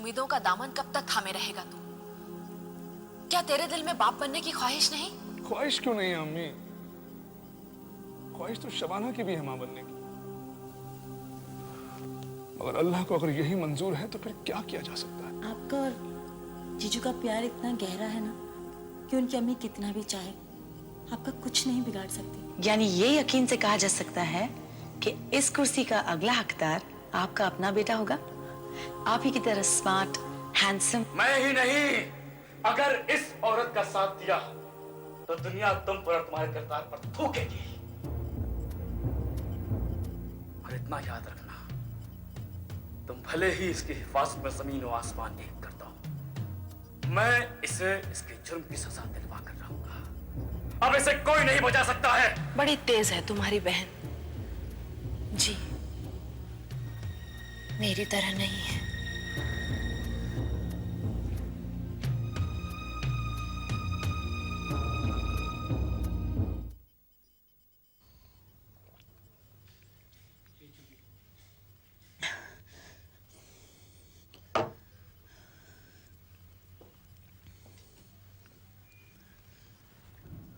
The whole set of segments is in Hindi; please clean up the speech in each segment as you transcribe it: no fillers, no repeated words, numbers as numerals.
उम्मीदों का दामन कब तक थामे रहेगा तू? क्या तेरे दिल में बाप बनने की ख्वाहिश नहीं? ख्वाहिश क्यों नहीं है अम्मी? ख्वाहिश तो शबाना की भी है मां बनने की। मगर अल्लाह को अगर यही मंजूर है तो फिर क्या किया जा सकता है? आपका और जीजू का प्यार इतना गहरा है ना कि उनकी अम्मी कितना भी चाहे आपका कुछ नहीं बिगाड़ सकती। यानी ये यकीन से कहा जा सकता है कि इस कुर्सी का अगला हकदार आपका अपना बेटा होगा, आप ही की तरह स्मार्ट, हैंडसम। मैं ही नहीं, अगर इस औरत का साथ दिया तो दुनिया तुम पर और तुम्हारे किरदार पर थूकेगी। और इतना याद रखना, तुम भले ही इसकी हिफाजत में जमीन और आसमान एक करता हो, मैं इसे इसके जुर्म की सजा दिलवा कर रहूंगा। अब इसे कोई नहीं बचा सकता है। बड़ी तेज है तुम्हारी बहन। जी, मेरी तरह नहीं है।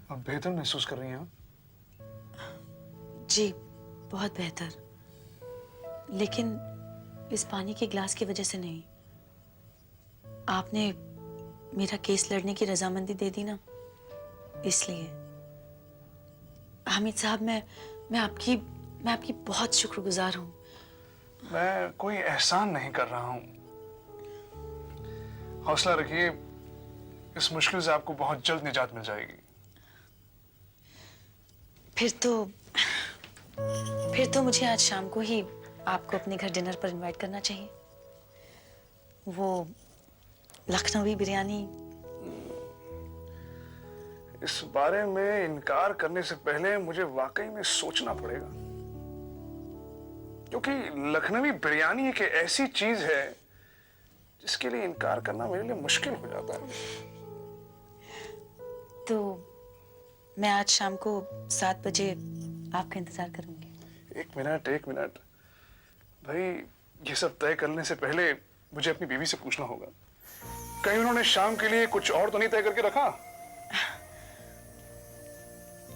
अब बेहतर महसूस कर रही हैं आप? जी, बहुत बेहतर, लेकिन इस पानी के गिलास की वजह से नहीं। आपने मेरा केस लड़ने की रजामंदी दे दी ना, इसलिए। हामिद साहब, मैं आपकी बहुत शुक्रगुजार हूँ। मैं कोई एहसान नहीं कर रहा हूं। हौसला रखिए, इस मुश्किल से आपको बहुत जल्द निजात मिल जाएगी। फिर तो मुझे आज शाम को ही आपको अपने घर डिनर पर इनवाइट करना चाहिए। वो लखनवी बिरयानी। इस बारे में इनकार करने से पहले मुझे वाकई में सोचना पड़ेगा, क्योंकि लखनवी बिरयानी एक ऐसी चीज है जिसके लिए इनकार करना मेरे लिए मुश्किल हो जाता है। तो मैं आज शाम को 7 बजे आपका इंतजार करूंगी। एक मिनट भाई, ये सब तय करने से पहले मुझे अपनी बीवी से पूछना होगा, कहीं उन्होंने शाम के लिए कुछ और तो नहीं तय करके रखा?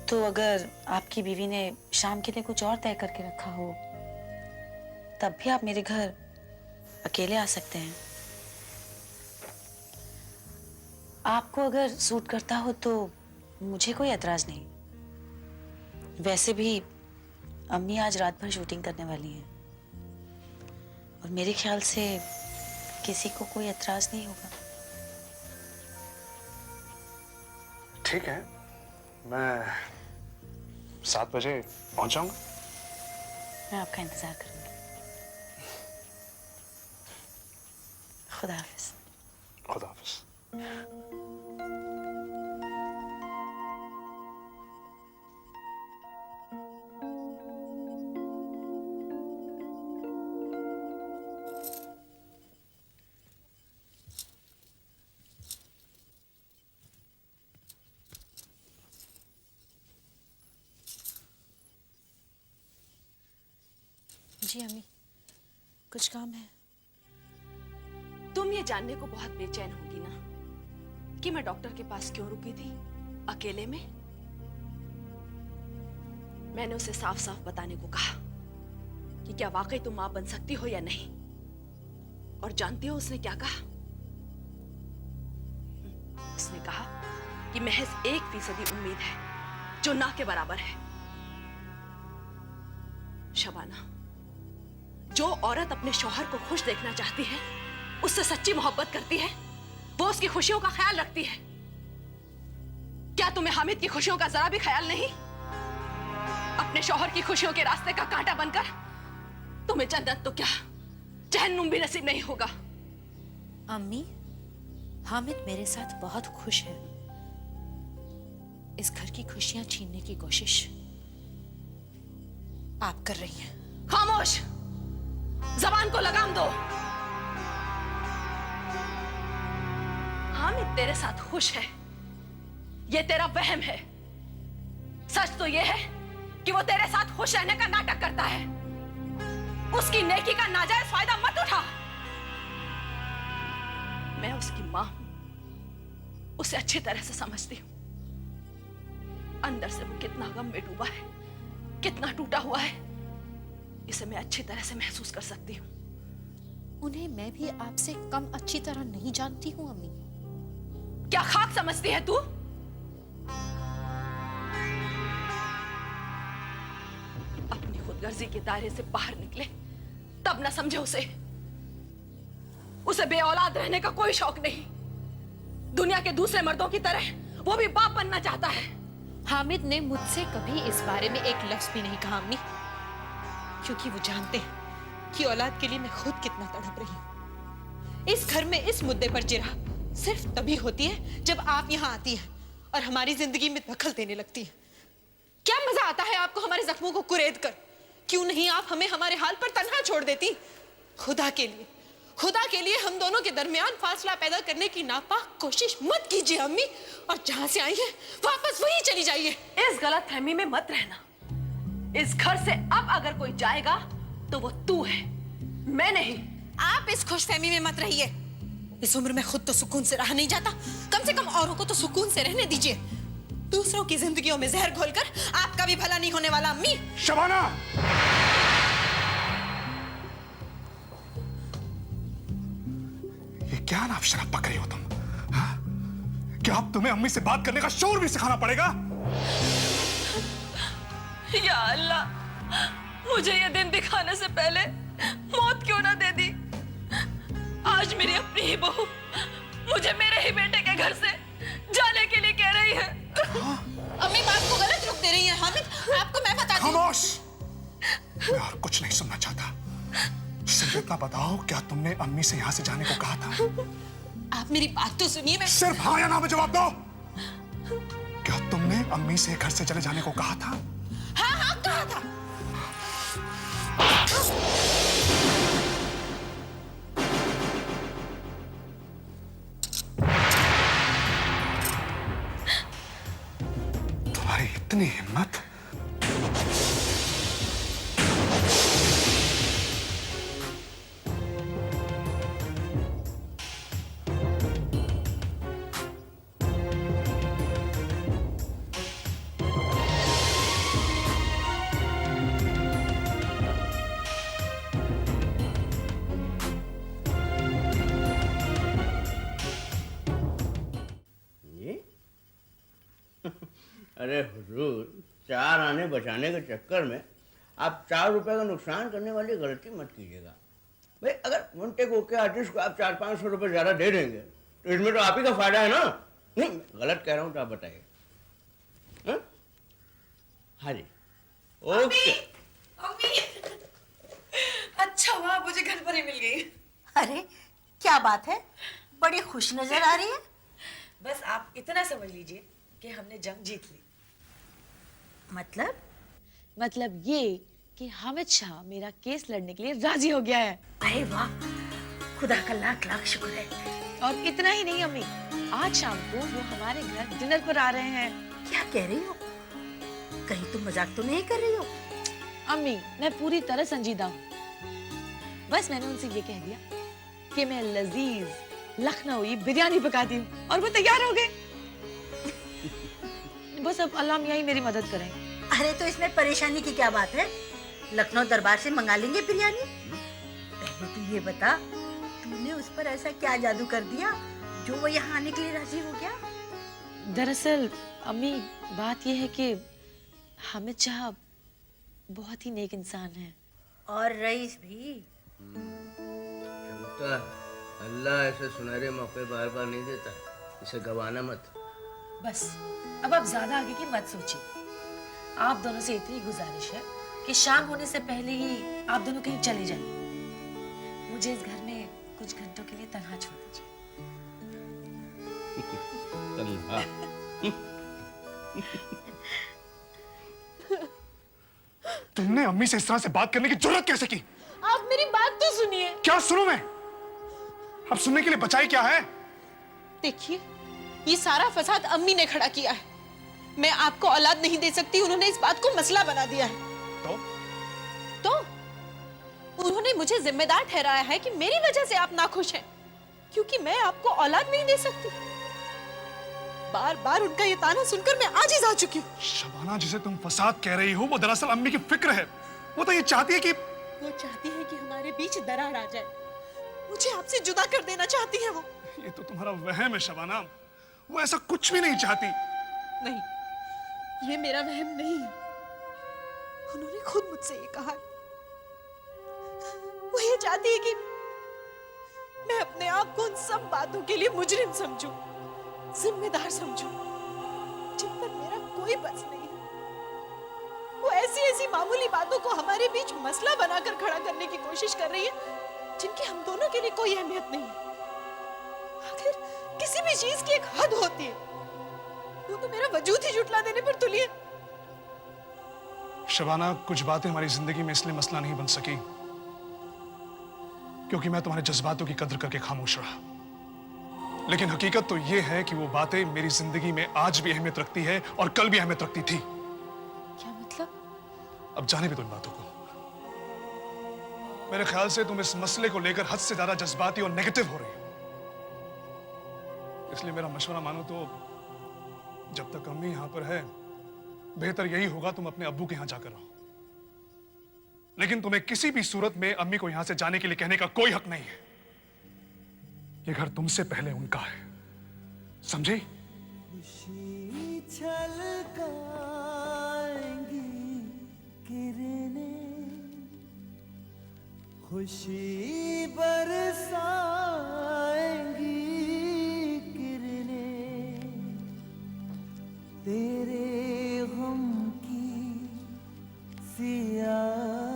तो अगर आपकी बीवी ने शाम के लिए कुछ और तय करके रखा हो, तब भी आप मेरे घर अकेले आ सकते हैं। आपको अगर सूट करता हो तो मुझे कोई एतराज नहीं। वैसे भी अम्मी आज रात भर शूटिंग करने वाली हैं और मेरे ख्याल से किसी को कोई एतराज नहीं होगा। ठीक है, मैं 7 बजे पहुंच जाऊंगा। मैं आपका इंतजार करूंगी। खुदा हाफिज। खुदा हाफिज। जी अम्मी, कुछ काम है? तुम ये जानने को बहुत बेचैन होगी ना कि मैं डॉक्टर के पास क्यों रुकी थी अकेले में। मैंने उसे साफ साफ बताने को कहा कि क्या वाकई तुम मां बन सकती हो या नहीं। और जानती हो उसने क्या कहा? उसने कहा कि महज 1% उम्मीद है जो ना के बराबर है। शबाना, जो औरत अपने शौहर को खुश देखना चाहती है, उससे सच्ची मोहब्बत करती है, वो उसकी खुशियों का ख्याल रखती है। क्या तुम्हें हामिद की खुशियों का जरा भी ख्याल नहीं? अपने शौहर की खुशियों के रास्ते का कांटा बनकर तुम्हें जन्नत तो क्या, जहन्नुम भी नसीब नहीं होगा। अम्मी, हामिद मेरे साथ बहुत खुश है। इस घर की खुशियां छीनने की कोशिश आप कर रही हैं। खामोश, जबान को लगाम दो। हामिद तेरे साथ खुश है, ये तेरा वहम है। सच तो ये है कि वो तेरे साथ खुश रहने का नाटक करता है। उसकी नेकी का नाजायज फायदा मत उठा। मैं उसकी मां हूं, उसे अच्छी तरह से समझती हूँ। अंदर से वो कितना गम में डूबा है, कितना टूटा हुआ है, इसे मैं अच्छी तरह से महसूस कर सकती हूँ। उन्हें मैं भी आपसे कम अच्छी तरह नहीं जानती हूँ अम्मी। क्या खाक समझती है तू? अपनी खुदगर्जी के दायरे से बाहर निकले तब न समझे उसे बे औलाद रहने का कोई शौक नहीं। दुनिया के दूसरे मर्दों की तरह वो भी बाप बनना चाहता है। हामिद ने मुझसे कभी इस बारे में एक लफ्ज भी नहीं कहा अम्मी, क्योंकि वो जानते हैं कि औलाद के लिए मैं खुद कितना तड़प रही हूँ। इस घर में इस मुद्दे पर चिढ़ा सिर्फ तभी होती है जब आप यहाँ आती हैं और हमारी जिंदगी में दखल देने लगती है। क्या मजा आता है आपको हमारे जख्मों को कुरेद कर? क्यों नहीं आप हमें हमारे हाल पर तन्हा छोड़ देती? खुदा के लिए हम दोनों के दरमियान फासला पैदा करने की नापाक कोशिश मत कीजिए अम्मी, और जहां से आई है वापस वहीं चली जाइए। इस गलतफहमी में मत रहना। इस घर से अब अगर कोई जाएगा तो वो तू है, मैं नहीं। आप इस खुशफहमी में मत रहिए। इस उम्र में खुद तो सुकून से रहा नहीं जाता, कम से कम औरों को तो सुकून से रहने दीजिए। दूसरों की जिंदगियों में जहर घोलकर आपका भी भला नहीं होने वाला अम्मी। शबाना, ये क्या नाम शराब पक रही हो तुम? हाँ? क्या अब तुम्हें अम्मी से बात करने का शौर भी सिखाना पड़ेगा? या अल्लाह, मुझे ये दिन दिखाने से पहले मौत क्यों ना दे दी। आज मेरी अपनी ही बहू मुझे मेरे ही बेटे के घर से जाने के लिए कह रही है। अम्मी बात को गलत रुख दे रही है। हामिद, आपको मैं बताती हूँ। खामोश! मैं और कुछ नहीं सुनना चाहता। सिर्फ इतना बताओ, क्या तुमने अम्मी से यहाँ से जाने को कहा था? आप मेरी बात तो सुनिए। मैं सिर्फ हाँ या ना में जवाब दो। क्या तुमने अम्मी से घर से चले जाने को कहा था? हाँ कहा था। तुम्हारी इतनी हिम्मत! अरे हुजूर, 4 आने बचाने के चक्कर में आप 4 रुपए का नुकसान करने वाली गलती मत कीजिएगा। भाई अगर मुंटे ओके आर्टिस्ट को आप 400-500 रुपए ज्यादा दे देंगे तो इसमें तो आप ही का फायदा है ना। नहीं, गलत कह रहा हूँ तो आप बताइए। हाँ? हाँ जी, ओके। अच्छा हुआ मुझे घर पर ही मिल गई। अरे क्या बात है, बड़ी खुश नजर आ रही है। बस आप इतना समझ लीजिए कि हमने जंग जीत ली। मतलब ये कि हामिद शाह मेरा केस लड़ने के लिए राजी हो गया है। अरे वाह, खुदा का लाख लाख शुक्र है। और इतना ही नहीं अम्मी, आज शाम को वो हमारे घर डिनर पर आ रहे हैं। क्या कह रही हो? कहीं तुम मजाक तो नहीं कर रही हो? अम्मी, मैं पूरी तरह संजीदा हूँ। बस मैंने उनसे ये कह दिया कि मैं लजीज लखनवी बिरयानी पकाती हूँ और वो तैयार हो गए। बस अब अल्लाह मियां ही मेरी मदद करें। अरे तो इसमें परेशानी की क्या बात है, लखनऊ दरबार से मंगा लेंगे बिरयानी। पहले तू ये बता, तूने उस पर ऐसा क्या जादू कर दिया जो वो यहाँ आने के लिए राजी हो गया? दरअसल अम्मी, बात यह है कि हामिद शाह बहुत ही नेक इंसान है। और रईस भी। चमत्कार, अल्लाह ऐसे सुनहरे मौके बार बार नहीं देता, इसे गवाना मत। बस अब आप ज्यादा आगे की मत सोचिए। आप दोनों से इतनी गुजारिश है कि शाम होने से पहले ही आप दोनों कहीं चले जाइए। मुझे इस घर में कुछ घंटों के लिए तन्हा छोड़ दीजिए। तन्हा? तुमने अम्मी से इस तरह से बात करने की जरूरत कैसे की? आप मेरी बात तो सुनिए। क्या सुनूं मैं? अब सुनने के लिए बचाई क्या है? देखिए, ये सारा फसाद अम्मी ने खड़ा किया है। मैं आपको औलाद नहीं दे सकती, उन्होंने इस बात को मसला बना दिया है। तो उन्होंने मुझे जिम्मेदार ठहराया है कि मेरी वजह से आप नाखुश हैं। क्योंकि मैं आपको औलाद नहीं दे सकती। बार बार उनका ये ताना सुनकर मैं आजिज़ आ चुकी हूँ। शबाना, जिसे तुम फसाद कह रही हो वो दरअसल अम्मी की फिक्र है। वो तो ये चाहती है कि वो चाहती है कि हमारे बीच दरार आ जाए। मुझे आपसे जुदा कर देना चाहती है वो। ये तो तुम्हारा वहम है शबाना, वो ऐसा कुछ भी नहीं चाहती। नहीं, ये मेरा वहम नहीं है। उन्होंने खुद मुझसे ये कहा। वो ये चाहती है कि मैं अपने आप को उन सब बातों के लिए मुजरिम समझूं, जिम्मेदार समझूं, जिन पर मेरा कोई बस नहीं है। वो ऐसी ऐसी मामूली बातों को हमारे बीच मसला बनाकर खड़ा करने की कोशिश कर रही है जिनकी हम दोनों के लिए कोई अहमियत नहीं है। आखिर किसी भी चीज की एक हद होती है। वो तो मेरा वजूद ही जुटला देने पर तुली है। शबाना, कुछ बातें हमारी जिंदगी में इसलिए मसला नहीं बन सकी क्योंकि मैं तुम्हारे जज्बातों की कद्र करके खामोश रहा। लेकिन हकीकत तो यह है कि वो बातें मेरी जिंदगी में आज भी अहमियत रखती है और कल भी अहमियत रखती थी। क्या मतलब? अब जाने भी दो इन बातों को। मेरे ख्याल से तुम इस मसले को लेकर हद से ज्यादा जज्बाती और नेगेटिव हो रही हो। इसलिए मेरा मशवरा मानो तो जब तक अम्मी यहां पर है बेहतर यही होगा तुम अपने अब्बू के यहां जाकर रहो। लेकिन तुम्हें किसी भी सूरत में अम्मी को यहां से जाने के लिए कहने का कोई हक नहीं है। ये घर तुमसे पहले उनका है, समझी? खुशी बरसाएंगी किरणें तेरे गम की सियाही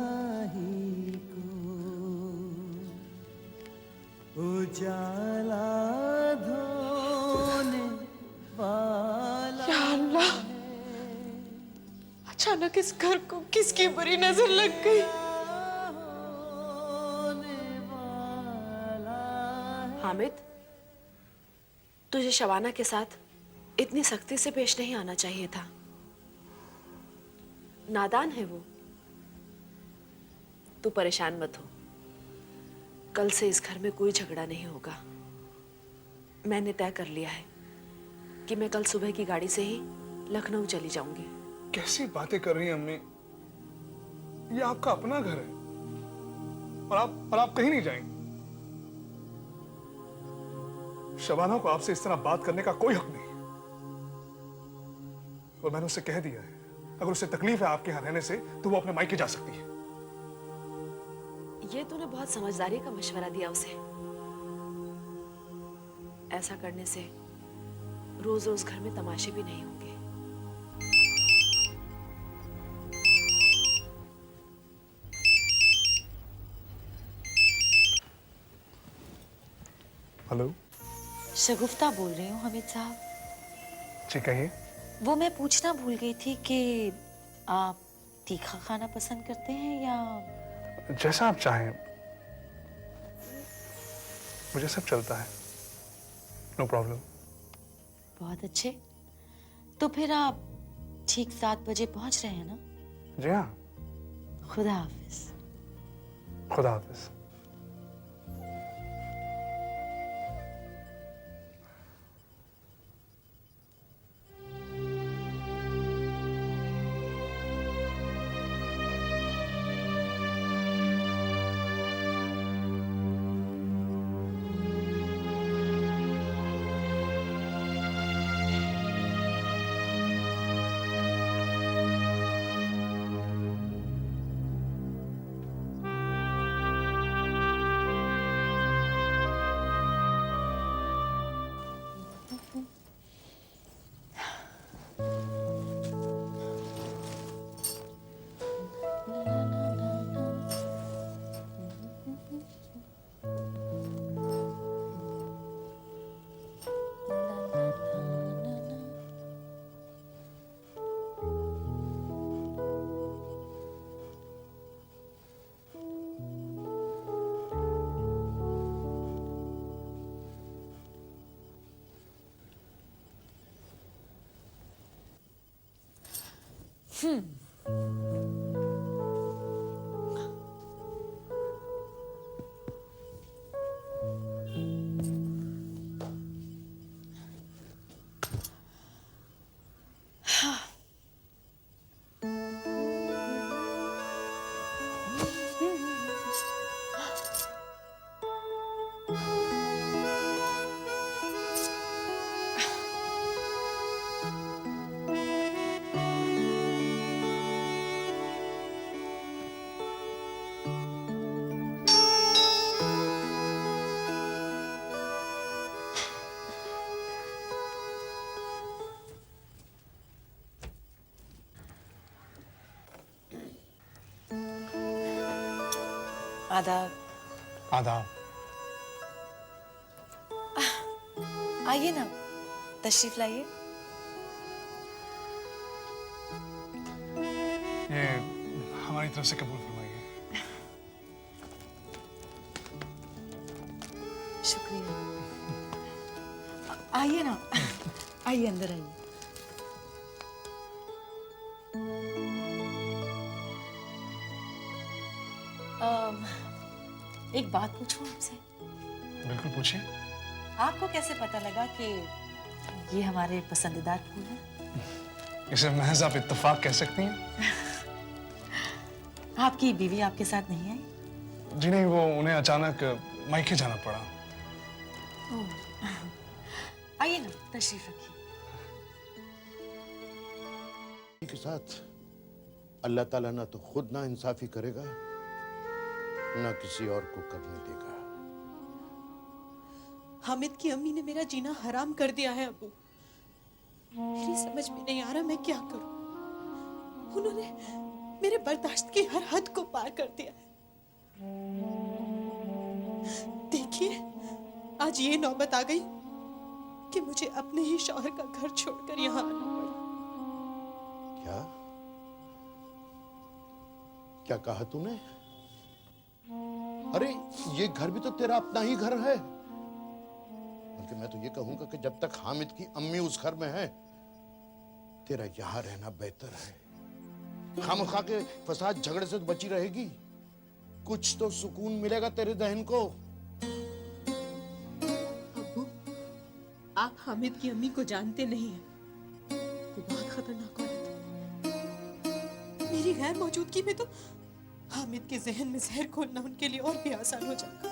को उजाला धोने वाला। या अल्लाह, अचानक इस घर को किसकी बुरी नजर लग गई। हामिद, तुझे शबाना के साथ इतनी सख्ती से पेश नहीं आना चाहिए था। नादान है वो। तू परेशान मत हो, कल से इस घर में कोई झगड़ा नहीं होगा। मैंने तय कर लिया है कि मैं कल सुबह की गाड़ी से ही लखनऊ चली जाऊंगी। कैसी बातें कर रही हैं अम्मी? ये आपका अपना घर है और आप कहीं नहीं जाएंगे। शबाना को आपसे इस तरह बात करने का कोई हक नहीं और मैंने उससे कह दिया है अगर उसे तकलीफ है आपके यहां रहने से तो वो अपने मायके जा सकती है। ये तूने बहुत समझदारी का मशवरा दिया उसे। ऐसा करने से रोज रोज घर में तमाशे भी नहीं होंगे। हेलो, शगुफ्ता बोल रही हूँ हामिद साहब। जी कहिए। वो मैं पूछना भूल गई थी कि आप तीखा खाना पसंद करते हैं या जैसा आप चाहें, मुझे सब चलता है, नो प्रॉब्लम। बहुत अच्छे। तो फिर आप ठीक 7 बजे पहुंच रहे हैं ना? जी हाँ। खुदा हाफिज। खुदा हाफिज। आदाब। आदाब। आइए ना, तशरीफ लाइए। ये हमारी तरफ से कबूल फरमाइए। शुक्रिया। आइए ना, आइए अंदर आइए। एक बात पूछूं आपसे? बिल्कुल पूछिए। आपको कैसे पता लगा कि ये हमारे पसंदीदा फूल हैं? इसे महज आप इत्तेफाक कह सकती हैं। आपकी बीवी आपके साथ नहीं आई? जी नहीं, वो उन्हें अचानक मायके जाना पड़ा। ओह, आइए ना, तशरीफ रखिए। के साथ अल्लाह ताला ना तो खुद ना इंसाफी करेगा ना किसी और को करने देगा। हामिद की अम्मी ने मेरा जीना हराम कर दिया है अब्बू। मेरी समझ में नहीं आ रहा मैं क्या करूं। उन्होंने मेरे बर्दाश्त की हर हद को पार कर दिया है। देखिए, आज ये नौबत आ गई कि मुझे अपने ही शौहर का घर छोड़कर यहाँ आना पड़ा। क्या क्या कहा तूने? अरे ये घर भी तो तेरा अपना ही घर है। बल्कि मैं तो ये कहूंगा कि जब तक हामिद की अम्मी उस घर में है तेरा यहां रहना बेहतर है। खामखा के फसाद झगड़े से तो बची रहेगी, कुछ तो सुकून मिलेगा तेरे दहन को। अब्बू, आप हामिद की अम्मी को जानते नहीं हैं। वो बहुत खतरनाक औरत है। मेरी गैर मौजूदगी में तो हामिद के जहन में जहर घोलना उनके लिए और भी आसान हो जाएगा।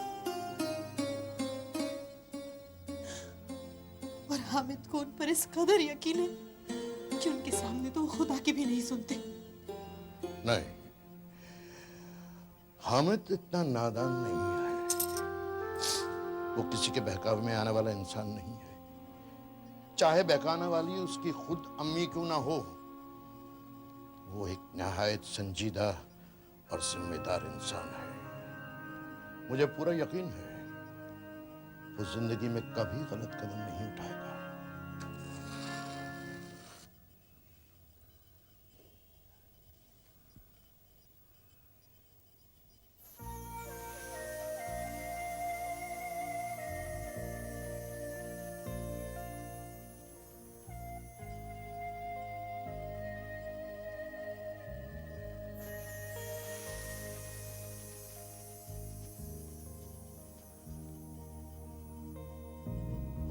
और हामिद को उन पर इस कदर यकीन है कि उनके सामने तो वो खुदा की भी नहीं सुनते। नहीं, हामिद इतना नादान नहीं है। वो किसी के बहकावे में आने वाला इंसान नहीं है। चाहे बहकाने वाली उसकी खुद अम्मी क्यों ना हो, वो एक नहायत संजीदा और जिम्मेदार इंसान है। मुझे पूरा यकीन है वो जिंदगी में कभी गलत कदम नहीं उठाएगा।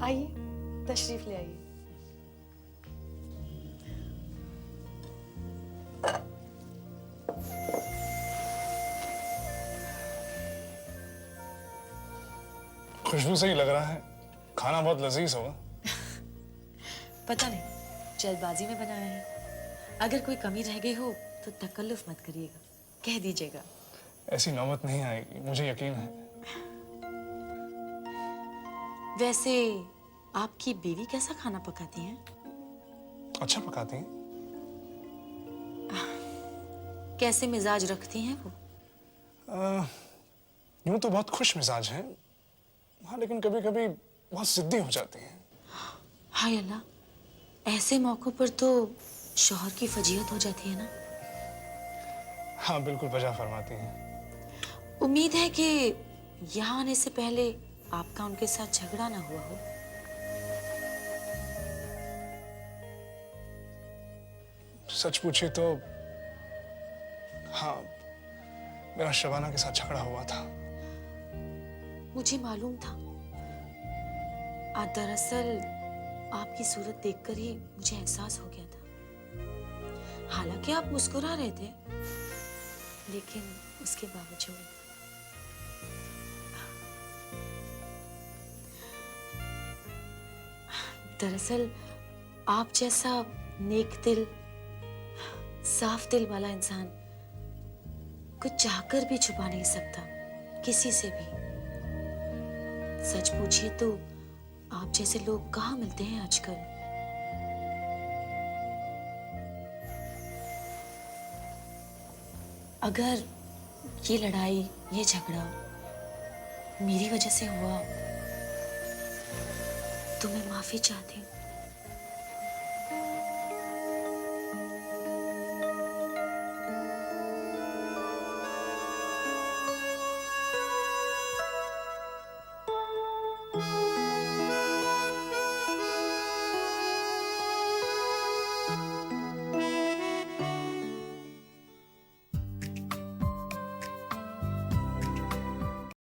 आइए, तशरीफ ले आइए। खुशबू से ही लग रहा है खाना बहुत लजीज होगा। पता नहीं, जल्दबाजी में बनाया है। अगर कोई कमी रह गई हो तो तकल्लुफ मत करिएगा, कह दीजिएगा। ऐसी नौबत नहीं आएगी, मुझे यकीन है। वैसे आपकी बीवी कैसा खाना पकाती हैं? अच्छा पकाती हैं। कैसे मिजाज रखती हैं वो? यूं तो बहुत खुश मिजाज हैं, हाँ, लेकिन कभी कभी बहुत जिद्दी हो जाती हैं। हाय अल्लाह, ऐसे मौकों पर तो शौहर की फजीहत हो जाती है ना। हाँ, बिल्कुल वजह फरमाती हैं। उम्मीद है कि यहाँ आने से पहले आपका उनके साथ झगड़ा ना हुआ हो। सच पूछिए तो हाँ, मेरा शबाना के साथ झगड़ा हुआ था। मुझे मालूम था। दरअसल आपकी सूरत देखकर ही मुझे एहसास हो गया था। हालांकि आप मुस्कुरा रहे थे, लेकिन उसके बावजूद दरअसल आप जैसा नेक दिल, साफ दिल वाला इंसान कुछ चाहकर भी छुपा नहीं सकता किसी से भी। सच पूछिए तो आप जैसे लोग कहाँ मिलते हैं आजकल। अगर ये लड़ाई, ये झगड़ा मेरी वजह से हुआ तो मैं माफी चाहती हूँ।